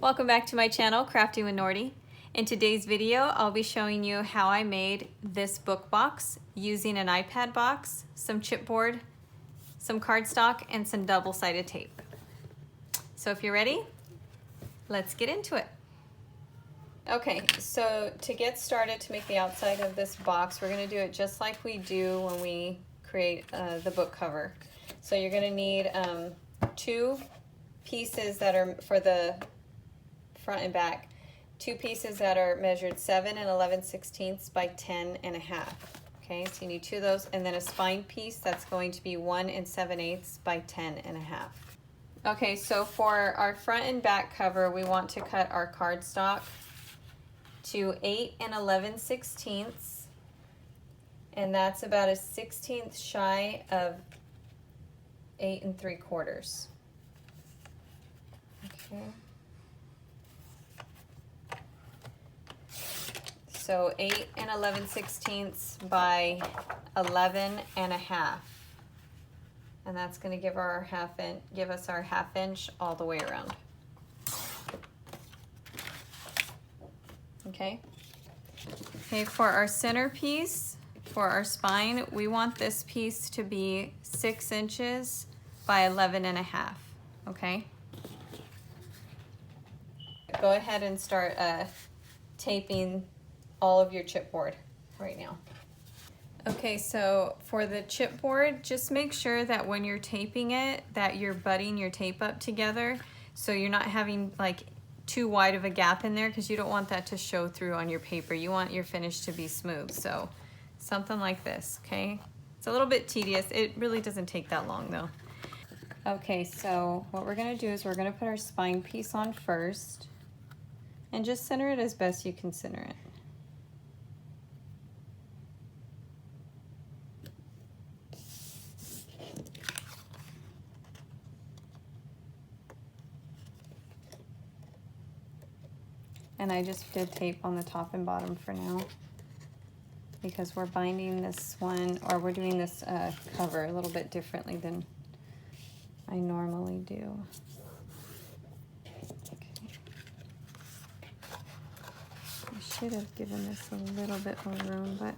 Welcome back to my channel, Crafting with Nordy. In today's video, I'll be showing you how I made this book box using an iPad box, some chipboard, some cardstock, and some double-sided tape. So if you're ready, let's get into it. Okay, so to get started to make the outside of this box, we're going to do it just like we do when we create the book cover. So you're going to need two pieces that are for the front and back, two pieces that are measured 7 and 11/16 by 10 and a half. Okay, so you need two of those, and then a spine piece that's going to be 1 7/8 by 10 and a half. Okay, so for our front and back cover, we want to cut our cardstock to 8 and 11/16, and that's about a 1/16 shy of 8 3/4. Okay. So 8 and 11/16 by 11 and a half, and that's going to give us our half inch all the way around. Okay. Okay, for our centerpiece, for our spine, we want this piece to be 6 inches by 11 and a half. Okay. Go ahead and start taping all of your chipboard right now. Okay, so for the chipboard, just make sure that when you're taping it, that you're butting your tape up together, so you're not having like too wide of a gap in there, because you don't want that to show through on your paper. You want your finish to be smooth, so something like this, okay? It's a little bit tedious. It really doesn't take that long though. Okay, so what we're gonna do is we're gonna put our spine piece on first, and just center it as best you can center it. And I just did tape on the top and bottom for now, because we're binding this one, or we're doing this cover a little bit differently than I normally do. Okay. I should have given this a little bit more room, but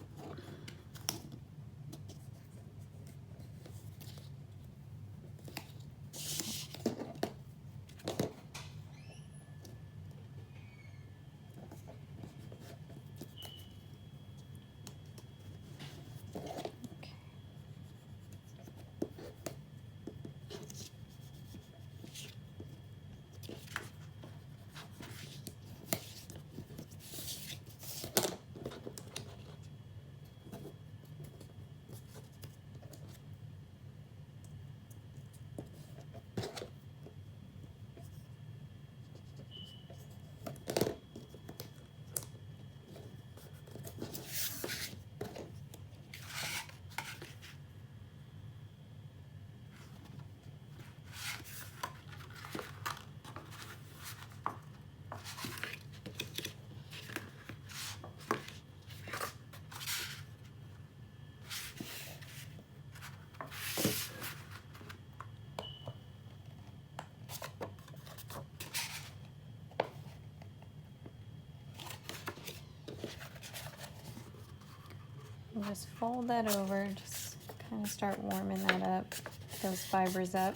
we'll just fold that over, just kind of start warming that up, those fibers up.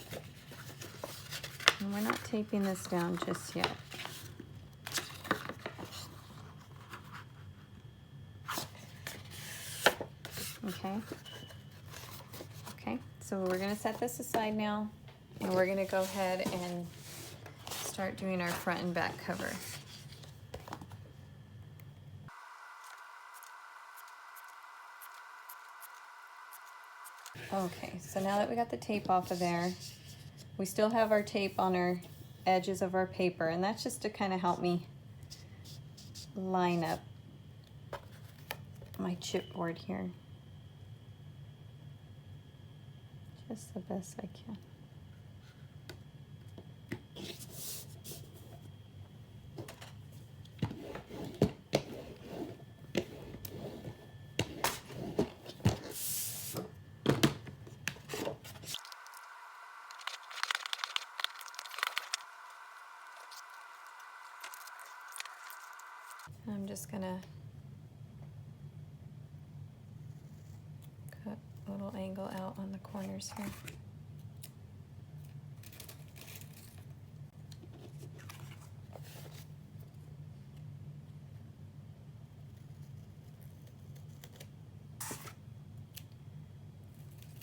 And we're not taping this down just yet. Okay. Okay, so we're gonna set this aside now, and we're gonna go ahead and start doing our front and back cover. Okay, so now that we got the tape off of there, we still have our tape on our edges of our paper, and that's just to kind of help me line up my chipboard here just the best I can. I'm just gonna cut a little angle out on the corners here.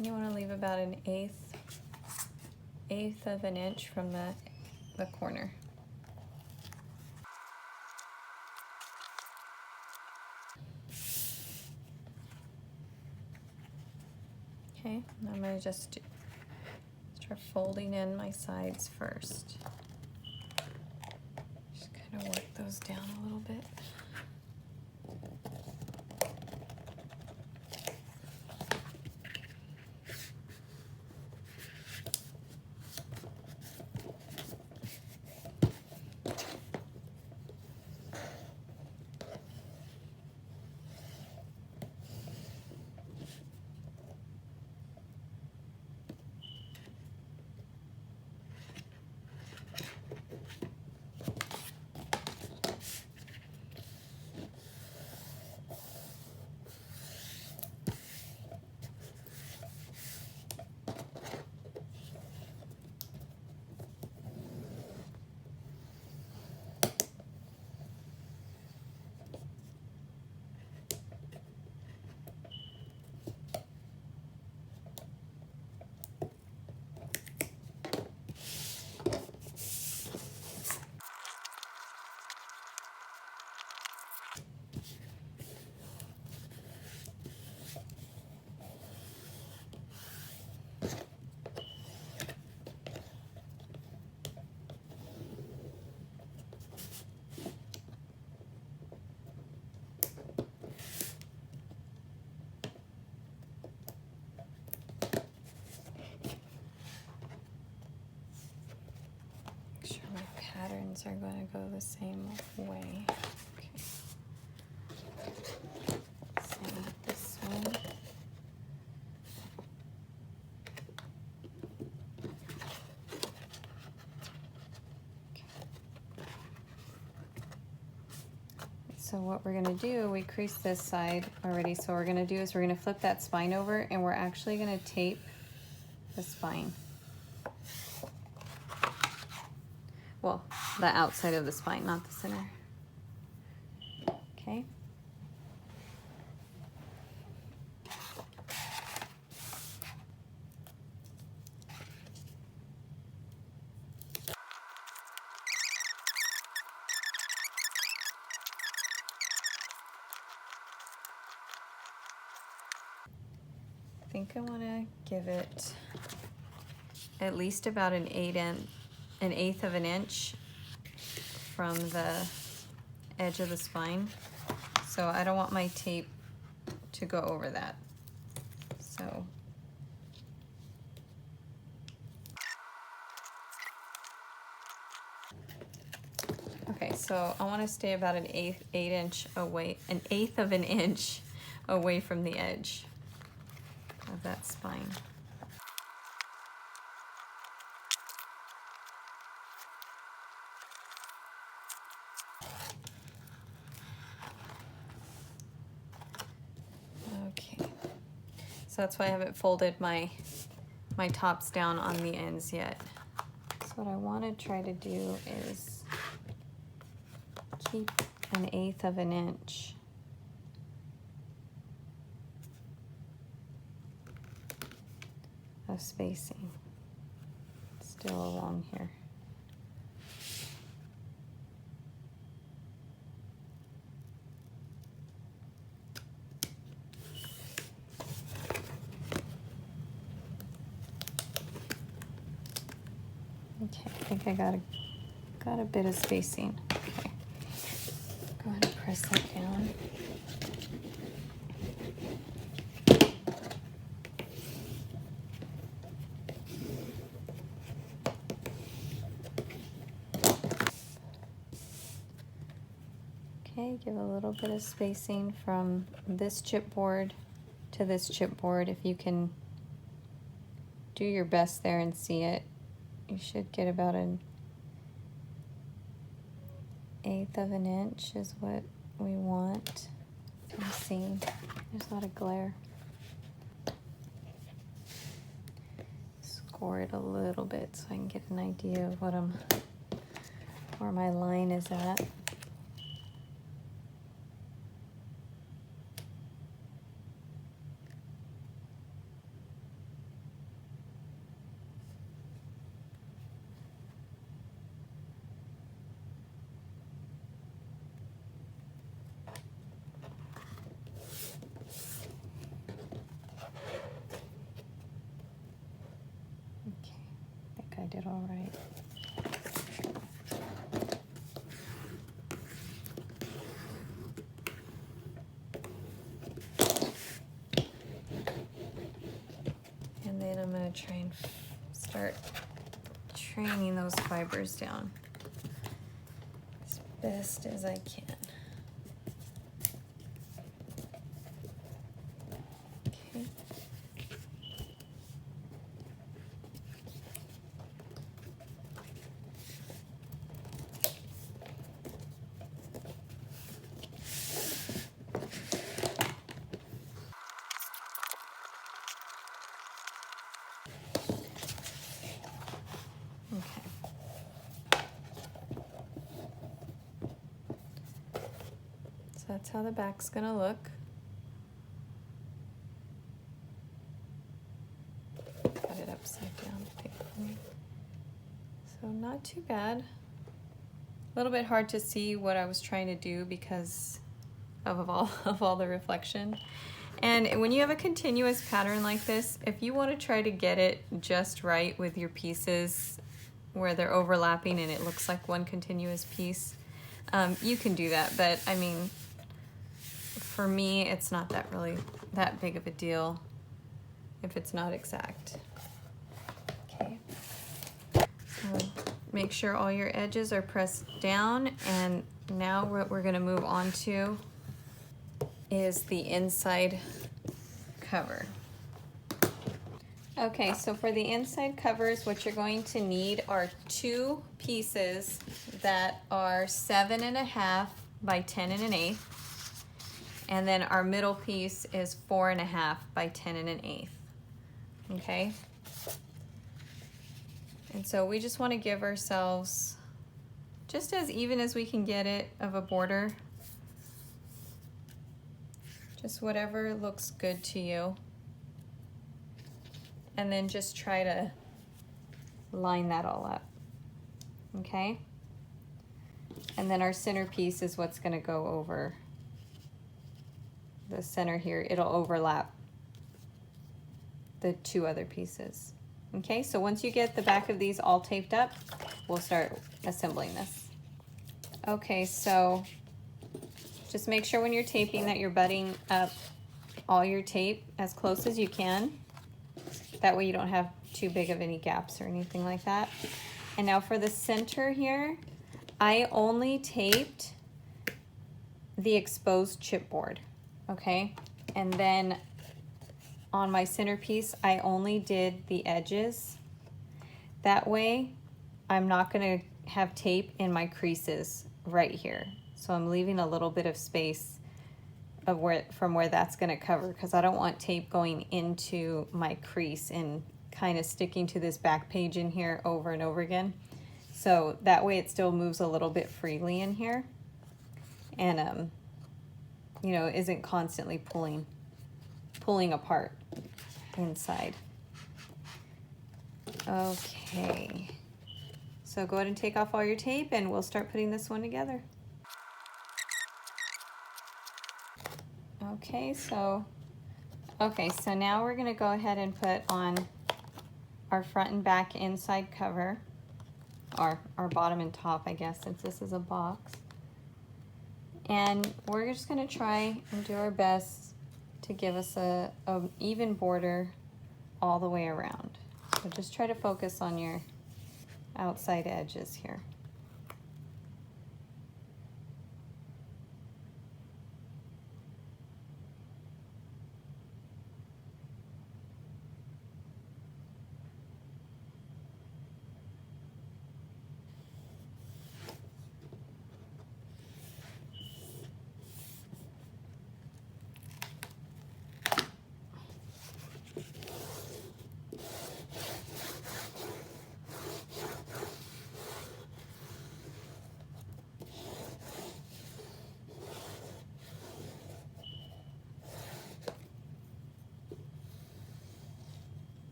You want to leave about an eighth of an inch from the corner. Okay, now I'm going to just start folding in my sides first. Just kind of work those down a little bit. Patterns are going to go the same way. Okay. Same with this one. Okay. So what we're going to do, we creased this side already, so what we're going to do is we're going to flip that spine over and we're actually going to tape the spine. Well, the outside of the spine, not the center. Okay. I think I want to give it at least about an eighth of an inch from the edge of the spine. So I don't want my tape to go over that. So okay, so I want to stay about an eighth of an inch away from the edge of that spine. So that's why I haven't folded my tops down on the ends yet. So what I want to try to do is keep an eighth of an inch of spacing still along here. Okay, I think I got a bit of spacing. Okay, go ahead and press that down. Okay, give a little bit of spacing from this chipboard to this chipboard. If you can do your best there and see it, you should get about an eighth of an inch is what we want. Let's see, there's a lot of glare. Score it a little bit so I can get an idea of where my line is at. I did all right. And then I'm going to try and start training those fibers down as best as I can. Okay. That's how the back's gonna look. Cut it upside down. So not too bad. A little bit hard to see what I was trying to do because of all the reflection. And when you have a continuous pattern like this, if you want to try to get it just right with your pieces where they're overlapping and it looks like one continuous piece, you can do that. But I mean, for me, it's not that big of a deal if it's not exact. Okay. So make sure all your edges are pressed down, and now what we're going to move on to is the inside cover. Okay, so for the inside covers, what you're going to need are 2 pieces that are 7.5 by 10 1/8. And then our middle piece is 4.5 by 10 1/8. Okay? And so we just want to give ourselves just as even as we can get it of a border. Just whatever looks good to you. And then just try to line that all up. Okay? And then our centerpiece is what's going to go over the center here. It'll overlap the 2 other pieces. Okay, so once you get the back of these all taped up, we'll start assembling this. Okay, so just make sure when you're taping that you're butting up all your tape as close as you can. That way you don't have too big of any gaps or anything like that. And now for the center here, I only taped the exposed chipboard. Okay, and then on my centerpiece, I only did the edges. That way, I'm not gonna have tape in my creases right here. So I'm leaving a little bit of space of from where that's gonna cover, because I don't want tape going into my crease and kind of sticking to this back page in here over and over again. So that way it still moves a little bit freely in here. And you know, isn't constantly pulling apart inside. Okay, so go ahead and take off all your tape and we'll start putting this one together. Okay, so now we're gonna go ahead and put on our front and back inside cover, or our bottom and top, I guess, since this is a box. And we're just gonna try and do our best to give us a even border all the way around. So just try to focus on your outside edges here.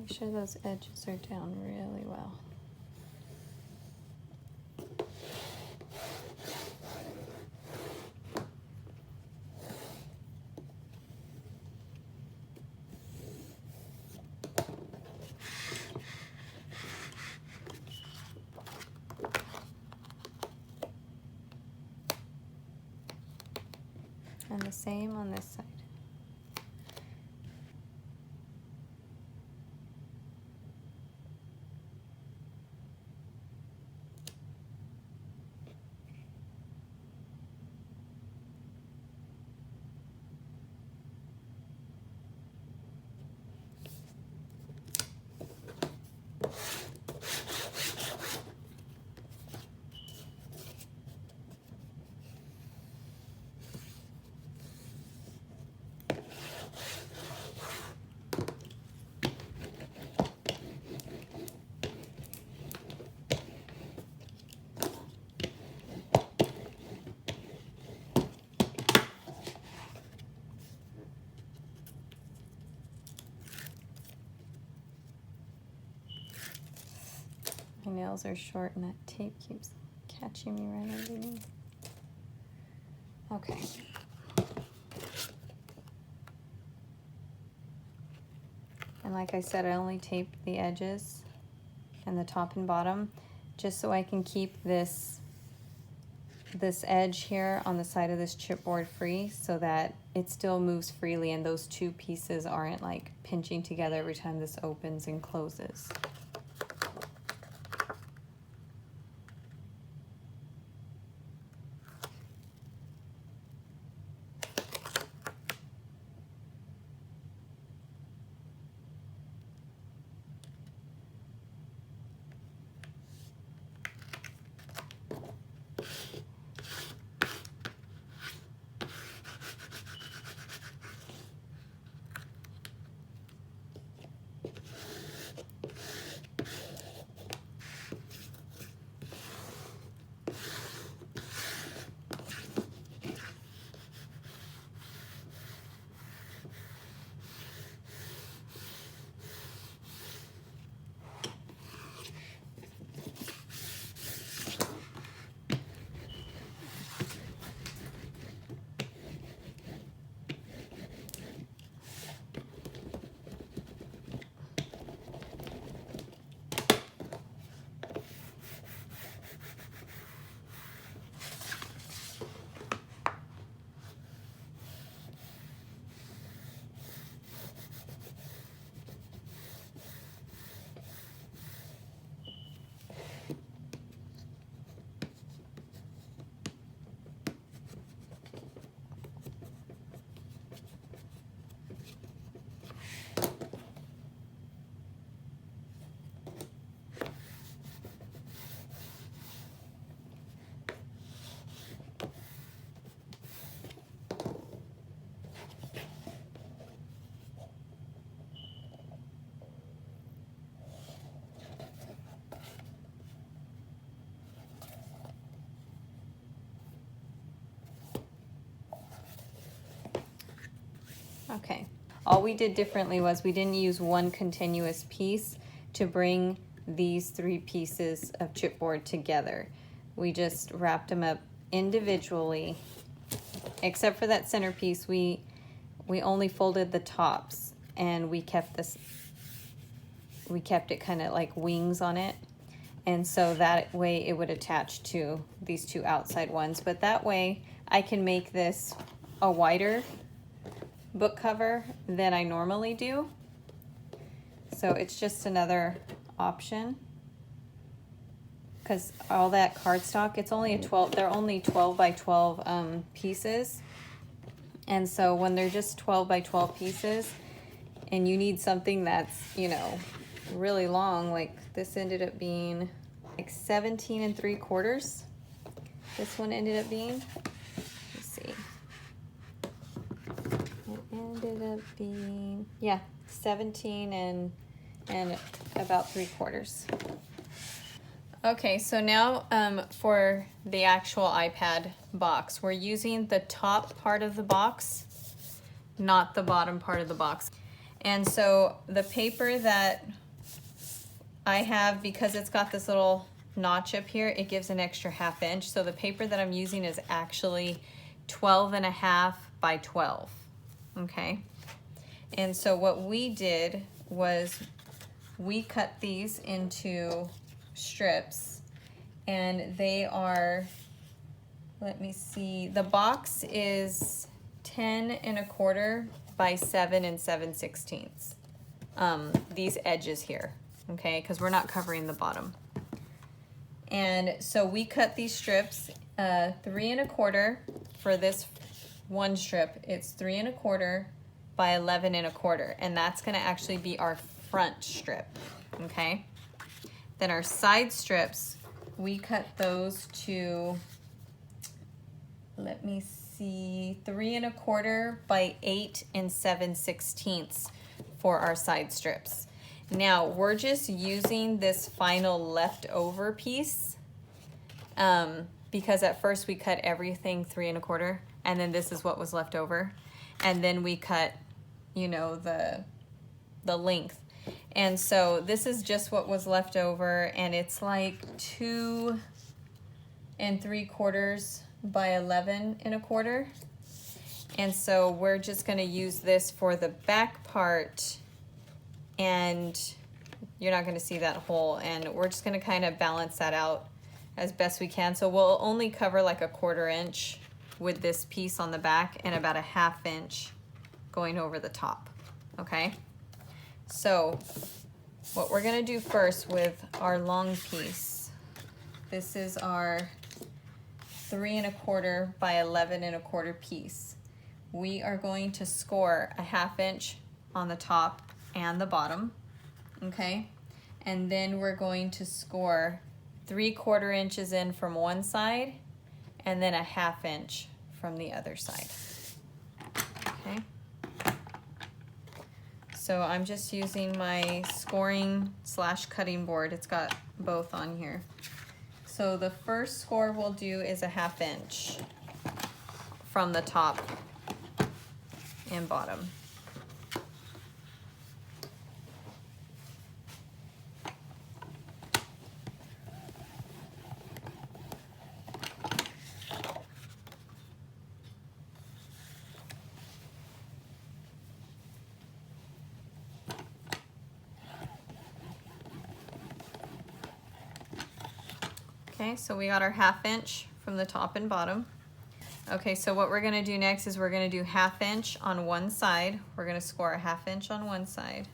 Make sure those edges are down really well. And the same on this side. My nails are short and that tape keeps catching me right underneath. Okay. And like I said, I only taped the edges and the top and bottom just so I can keep this edge here on the side of this chipboard free so that it still moves freely and those two pieces aren't like pinching together every time this opens and closes. Okay, all we did differently was we didn't use one continuous piece to bring these three pieces of chipboard together. We just wrapped them up individually. Except for that centerpiece, we only folded the tops and we kept it kind of like wings on it. And so that way it would attach to these two outside ones. But that way I can make this a wider book cover than I normally do. So it's just another option. Because all that cardstock, it's only they're only 12 by 12 pieces. And so when they're just 12 by 12 pieces and you need something that's, you know, really long, like this ended up being like 17 3/4. This one ended up being, let's see. It ended up being, yeah, 17 and about 3/4. Okay, so now for the actual iPad box, we're using the top part of the box, not the bottom part of the box. And so the paper that I have, because it's got this little notch up here, it gives an extra 1/2 inch. So the paper that I'm using is actually 12.5 by 12, okay? And so what we did was we cut these into strips, and they are, let me see, the box is 10.25 by 7 7/16. These edges here, okay, because we're not covering the bottom. And so we cut these strips 3.25 for this one strip. It's 3.25 by 11.25, and that's going to actually be our front strip, okay? Then our side strips, we cut those to, let me see, 3.25 by 8 7/16 for our side strips. Now we're just using this final leftover piece because at first we cut everything 3.25, and then this is what was left over, and then we cut, you know, the length. And so this is just what was left over, and it's like 2 3/4 by 11.25. And so we're just going to use this for the back part, and you're not going to see that hole, and we're just going to kind of balance that out as best we can. So we'll only cover like 1/4 inch with this piece on the back and about 1/2 inch going over the top, okay? So what we're going to do first with our long piece, this is our 3.25 by 11.25 piece. We are going to score 1/2 inch on the top and the bottom, okay? And then we're going to score 3/4 inches in from one side and then 1/2 inch from the other side, okay? So I'm just using my scoring / cutting board. It's got both on here. So the first score we'll do is 1/2 inch from the top and bottom. Okay, so we got our 1/2 inch from the top and bottom. Okay, so what we're going to do next is we're going to do 1/2 inch on one side. We're going to score 1/2 inch on one side.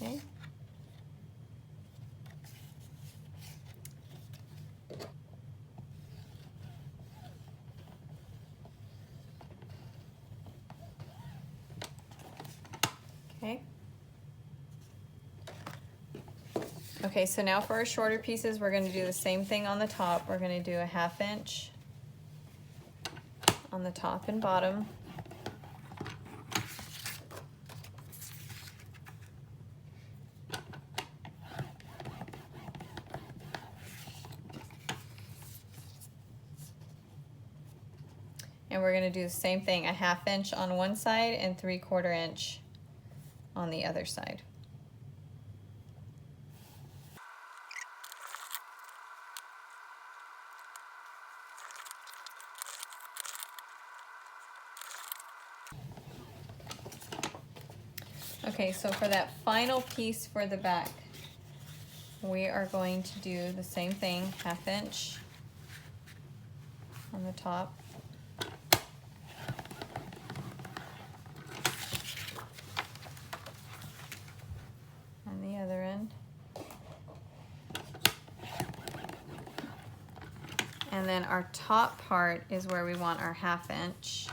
Okay. Okay. Okay, so now for our shorter pieces, we're going to do the same thing on the top. We're going to do 1/2 inch on the top and bottom. And we're going to do the same thing, 1/2 inch on one side and 3/4 inch on the other side. Okay, so for that final piece for the back, we are going to do the same thing, 1/2 inch on the top. On the other end. And then our top part is where we want our 1/2 inch.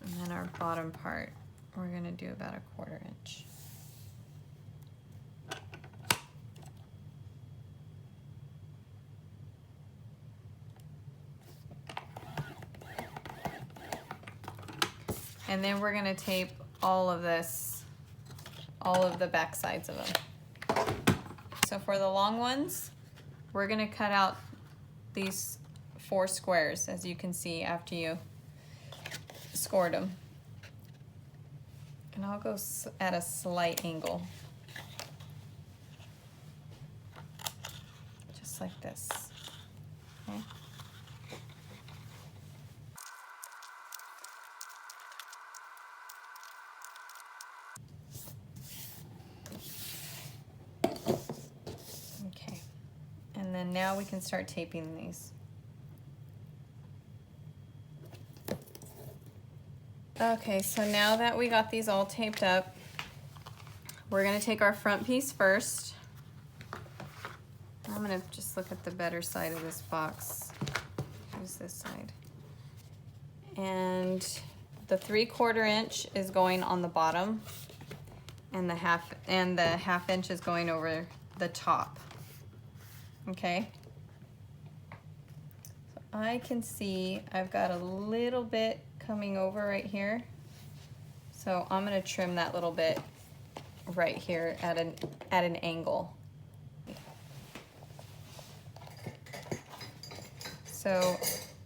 And then our bottom part, we're going to do about 1/4 inch. And then we're gonna tape all of this, all of the back sides of them. So for the long ones, we're gonna cut out these 4 squares, as you can see after you scored them. And I'll go at a slight angle. Just like this, okay? Okay, and then now we can start taping these. Okay, so now that we got these all taped up, we're gonna take our front piece first. I'm gonna just look at the better side of this box. Use this side. And the 3/4 inch is going on the bottom, and the half inch is going over the top. Okay? So I can see I've got a little bit coming over right here. So I'm gonna trim that little bit right here at an angle. So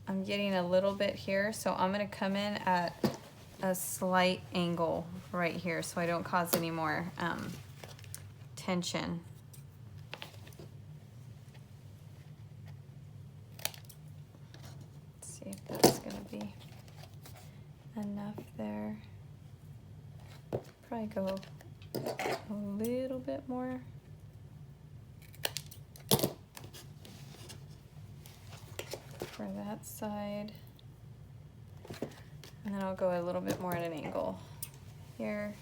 I'm getting a little bit here, so I'm gonna come in at a slight angle right here so I don't cause any more tension. Let's see if that's gonna be enough there. Probably go a little bit more. For that side. And then I'll go a little bit more at an angle here.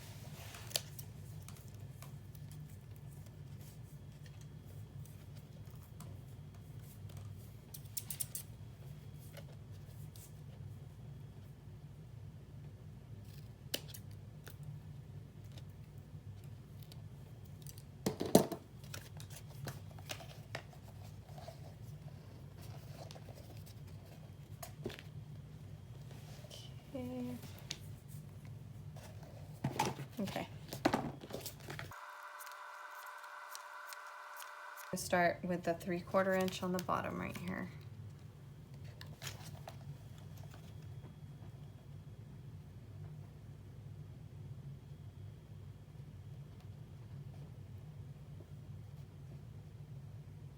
Okay. Start with the 3/4 inch on the bottom right here.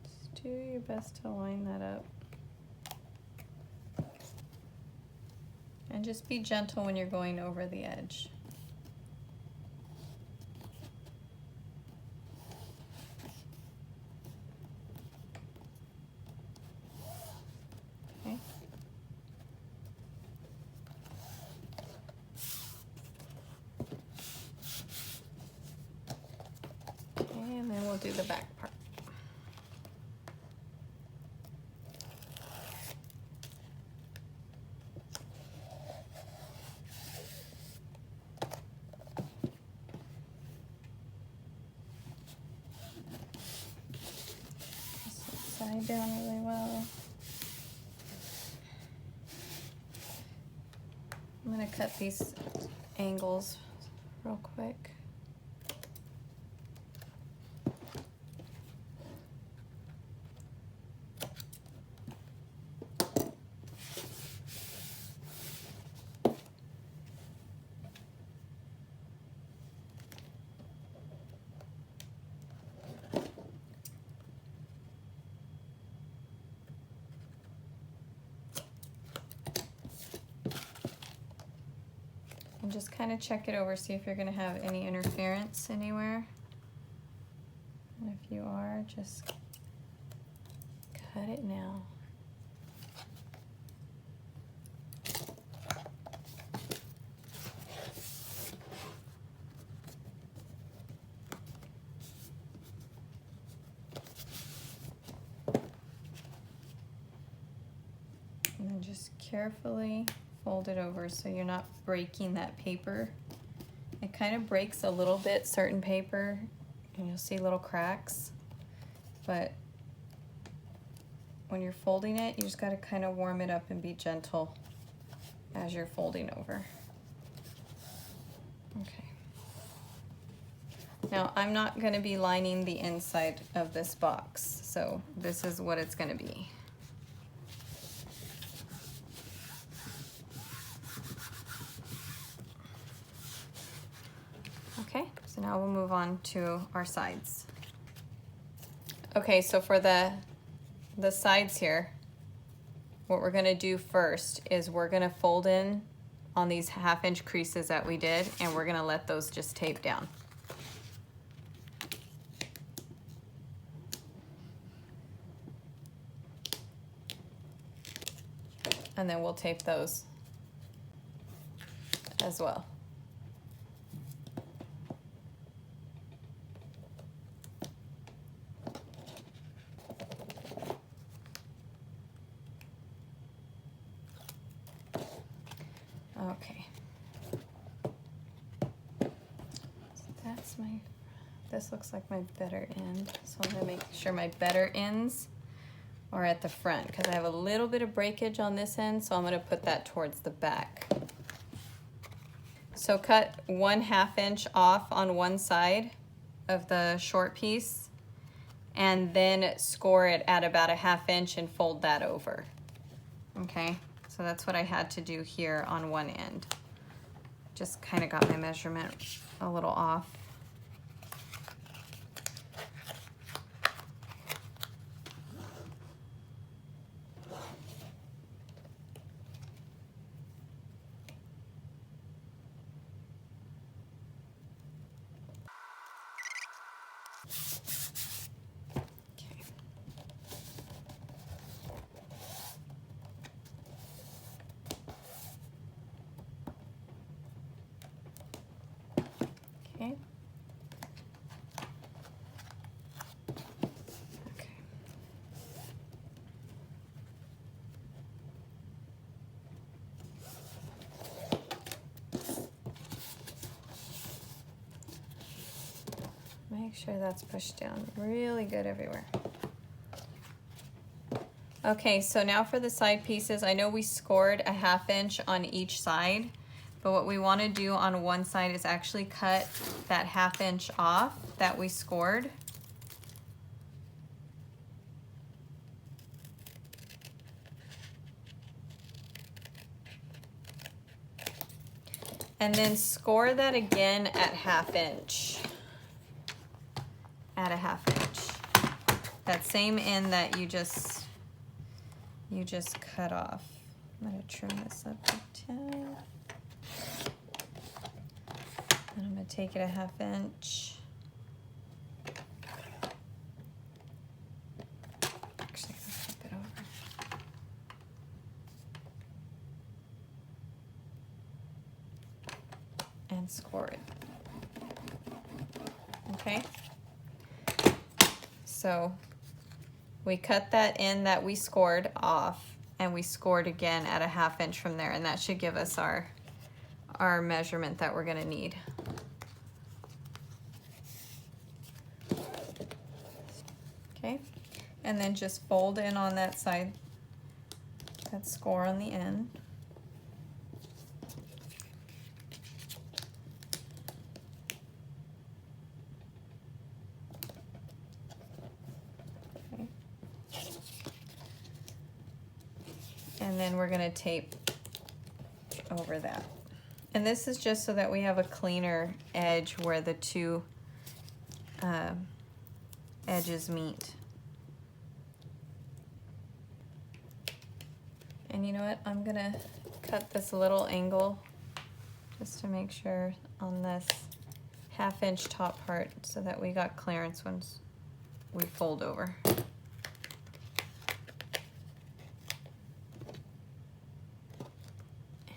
Just do your best to line that up. And just be gentle when you're going over the edge. Okay. Okay, and then we'll do the back part. Side down really well. I'm going to cut these angles real quick. And just kind of check it over, see if you're going to have any interference anywhere. And if you are, just cut it now. And then just carefully fold it over so you're not breaking that paper. It kind of breaks a little bit, certain paper, and you'll see little cracks. But when you're folding it, you just got to kind of warm it up and be gentle as you're folding over. Okay. Now I'm not going to be lining the inside of this box, so this is what it's going to be. Okay, so now we'll move on to our sides. Okay, so for the sides here, what we're going to do first is we're going to fold in on these 1/2 inch creases that we did, and we're going to let those just tape down. And then we'll tape those as well. Okay. So this looks like my better end. So I'm gonna make sure my better ends are at the front because I have a little bit of breakage on this end, so I'm gonna put that towards the back. So cut 1/2 inch off on one side of the short piece and then score it at about 1/2 inch and fold that over. Okay, so that's what I had to do here on one end. Just kind of got my measurement a little off. Okay. Okay. Make sure that's pushed down really good everywhere. Okay, so now for the side pieces, I know we scored 1/2 inch on each side, but what we want to do on one side is actually cut that 1/2 inch off that we scored. And then score that again at 1/2 inch. At 1/2 inch. That same end that you just cut off. I'm gonna trim this up a tad. And I'm gonna take it 1/2 inch. Actually, I'm gonna flip it over. And score it. Okay? So we cut that end that we scored off, and we scored again at 1/2 inch from there, and that should give us our measurement that we're gonna need. Okay, and then just fold in on that side, that score on the end. And then we're going to tape over that. And this is just so that we have a cleaner edge where the two edges meet. And you know what? I'm going to cut this little angle just to make sure on this 1/2 inch top part so that we got clearance once we fold over.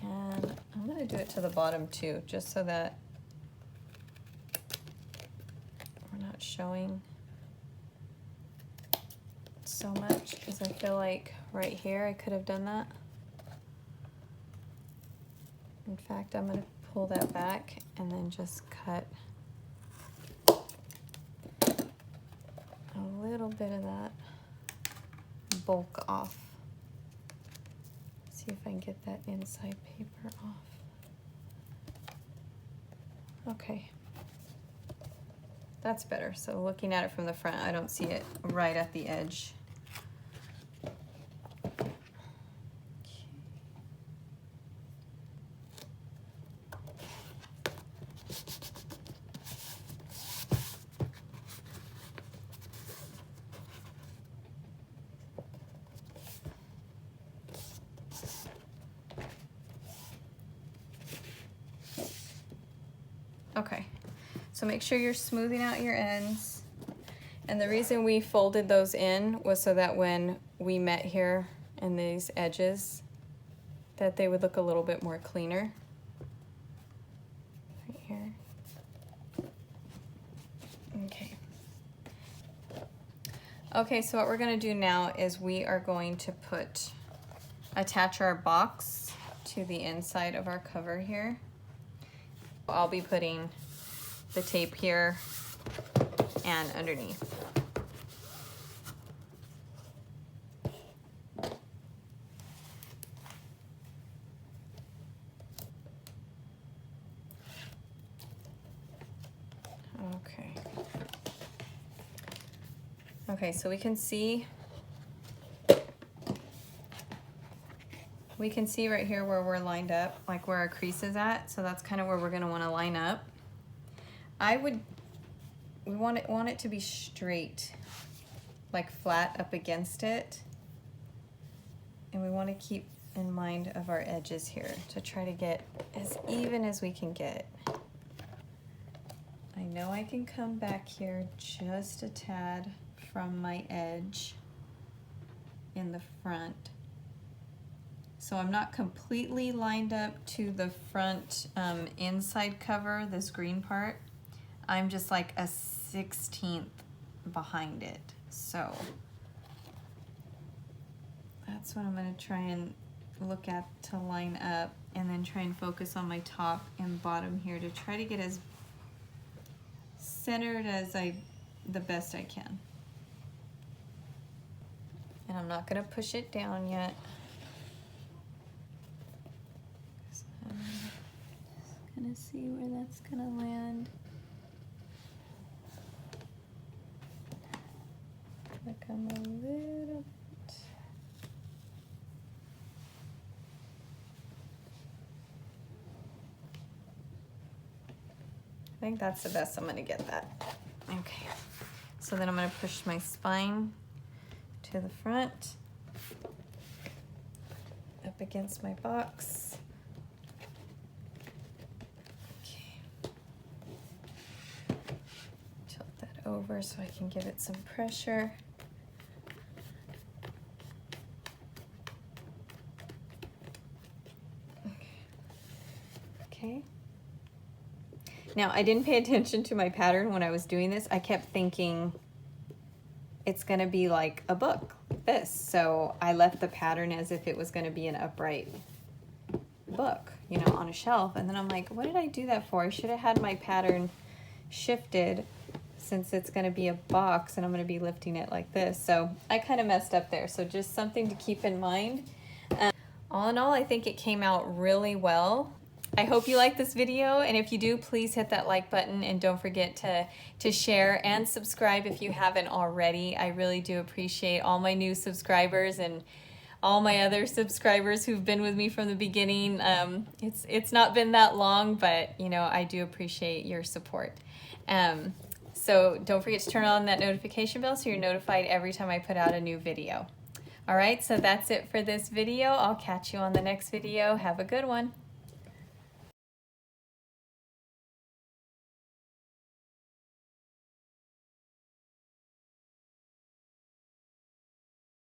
And I'm going to do it to the bottom too, just so that we're not showing so much, because I feel like right here I could have done that. In fact, I'm going to pull that back and then just cut a little bit of that bulk off. See if I can get that inside paper off. Okay. That's better. So looking at it from the front, I don't see it right at the edge. Okay, so make sure you're smoothing out your ends. And the reason we folded those in was so that when we met here in these edges, that they would look a little bit more cleaner. Right here. Okay. Okay, so what we're gonna do now is we are going to attach our box to the inside of our cover here. I'll be putting the tape here and underneath. Okay. Okay, so we can see right here where we're lined up, like where our crease is at. So that's kind of where we're going to want to line up. We want it to be straight, like flat up against it. And we want to keep in mind of our edges here to try to get as even as we can get. I know I can come back here just a tad from my edge in the front. So I'm not completely lined up to the front inside cover, this green part. I'm just like a 1/16 behind it. So that's what I'm gonna try and look at to line up, and then try and focus on my top and bottom here to try to get as centered as the best I can. And I'm not gonna push it down yet. I'm just gonna see where that's gonna land. Like I'm a little bit. I think that's the best I'm gonna get that. Okay, so then I'm gonna push my spine to the front, up against my box. Okay. Tilt that over so I can give it some pressure. Okay. Now, I didn't pay attention to my pattern when I was doing this. I kept thinking it's gonna be like a book, like this. So I left the pattern as if it was gonna be an upright book, you know, on a shelf. And then I'm like, what did I do that for? I should have had my pattern shifted since it's gonna be a box and I'm gonna be lifting it like this. So I kind of messed up there. So just something to keep in mind. All in all, I think it came out really well. I hope you like this video, and if you do, please hit that like button, and don't forget to share and subscribe if you haven't already. I really do appreciate all my new subscribers and all my other subscribers who've been with me from the beginning. It's not been that long, but you know, I do appreciate your support. So don't forget to turn on that notification bell so you're notified every time I put out a new video. All right, so that's it for this video. I'll catch you on the next video. Have a good one.